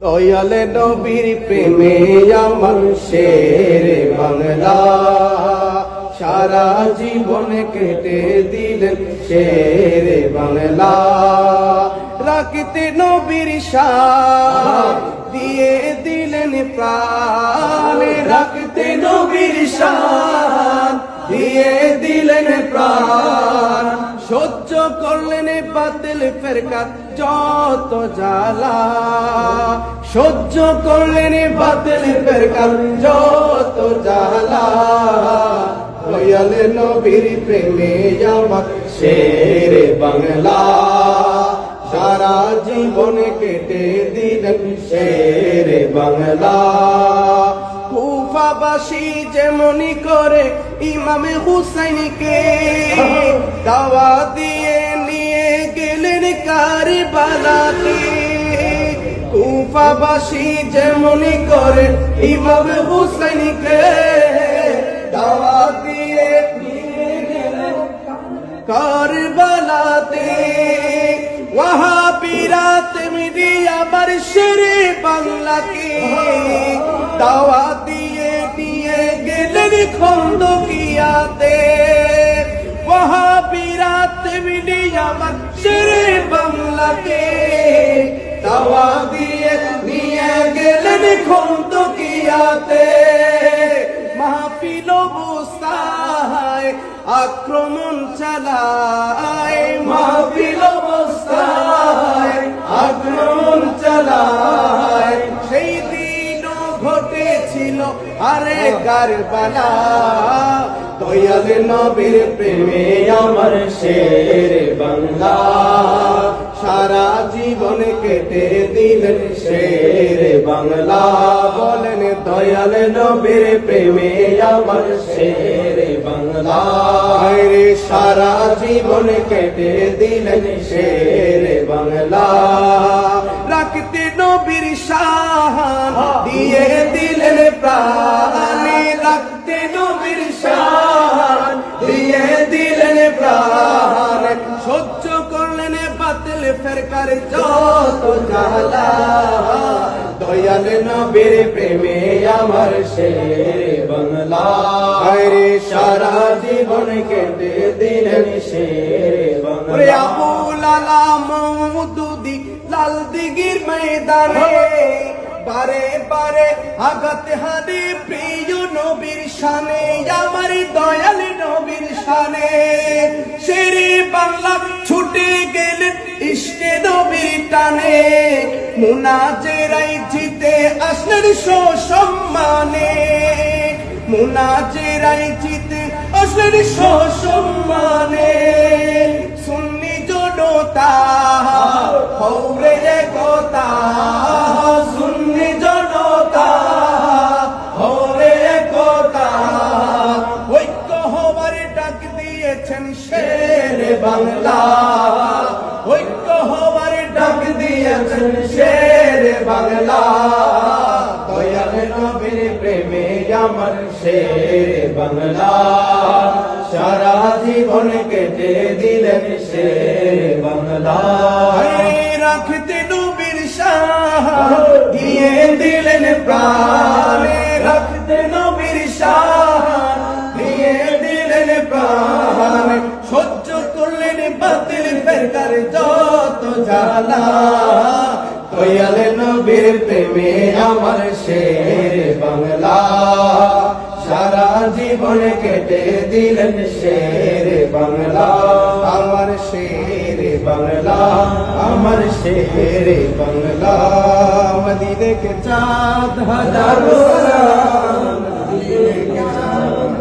দয়াল নবীর প্রেমে আমার শেরে বাংলা, সারা জীবন কেটে দিলেন শেরে বাংলা। রাখতে নবীর শান দিয়ে দিলেন প্রাণ, রাখতে নবীর শান দিয়ে দিলেন প্রাণ। সহ্য করলেন বাতিল ফেরকাত যত জ্বালা, সহ্য করলেন বাতিল ফেরকাত যত জ্বালা। দয়াল নবীর প্রেমে আমার শেরে বাংলা, সারা জীবন কেটে দিলেন শেরে বাংলা। কুফাবাসী যেমনি করে ইমামে হুসাইনকে দাওয়া দিয়ে নিয়ে গেলেন কারবালাতে। কুফাবাসী যেমনি করে ইমামে হুসাইনকে দাওয়া দিয়ে নিয়ে গেলেন কারবালাতে। ওয়াহাবীরা তেমনি আমার শেরে বাংলাকে দাওয়া দিয়ে নিয়ে গেলেন খন্দকিয়াতে। ওয়াহাবীরা তেমনি আমার শেরে বাংলাকে দাওয়া দিয়ে নিয়ে গেলেন খন্দকিয়াতে। মাহফিল অবস্থায় আক্রমণ চালায়, মাহফিল অবস্থায় আক্রমণ চালায়। সেই দিনও ঘটেছিল আরে কারবালা। দয়াল নবীর প্রেমে আমার শেরে বাংলা, সারা জীবন কেটে দিলেন শেরে বাংলা। বলেন দয়াল নবীর প্রেমে আমার শেরে বাংলা, রে সারা জীবন কেটে দিলেন শেরে বাংলা। রাখতে নবীর শান দিয়ে দিলেন প্রাণ, রাখতে নবীর শান দিয়ে দিলেন প্রাণ। সহ্য করলেন বাতিল ফেরকার যত জ্বালা। দয়াল নবীর প্রেমে আমার শেরে বাংলা, রে সারা জীবন কেটে দিলেন শেরে বাংলা। আবুল আলা মওদুদি লাল দিঘির ময়দানে বারে বারে আঘাত হানে প্রিয় নবীর শানে, আমার দয়াল নবীর শানে। শেরে বাংলা ছুটে গেলেন ইশকে নবীর টানে, মুনাজেরাই জিতে আসলেন সসম্মানে, মুনাজেরাই জিতে আসলেন সসম্মানে। সুন্নি জনতা হৌরে একতা, সুন্নি জনতা হৌরে একতা। ঐক্য হবার ডাক দিয়েছেন শেরে বাংলা, ঐক্য হবার ডাক দিয়েছেন শেরে বাংলা। দয়াল নবীর প্রেমে আমার শেরে বাংলা, সারা জীবন কেটে দিলেন শেরে বাংলা। রাখতে নবীর শান দিয়ে দিলেন প্রাণ, রাখতে নবীর শান দিয়ে দিলেন প্রাণ। সহ্য করলেন বাতিল ফেরকার যত জ্বালা। দয়াল নবীর প্রেমে আমার শেরে বাংলা, সারা জীবন কেটে দিলেন শেরে বাংলা। আমার শেরে বাংলা, আমার শেরে বাংলা। মদিনে के चाँद हजारों, मदीने के चाँद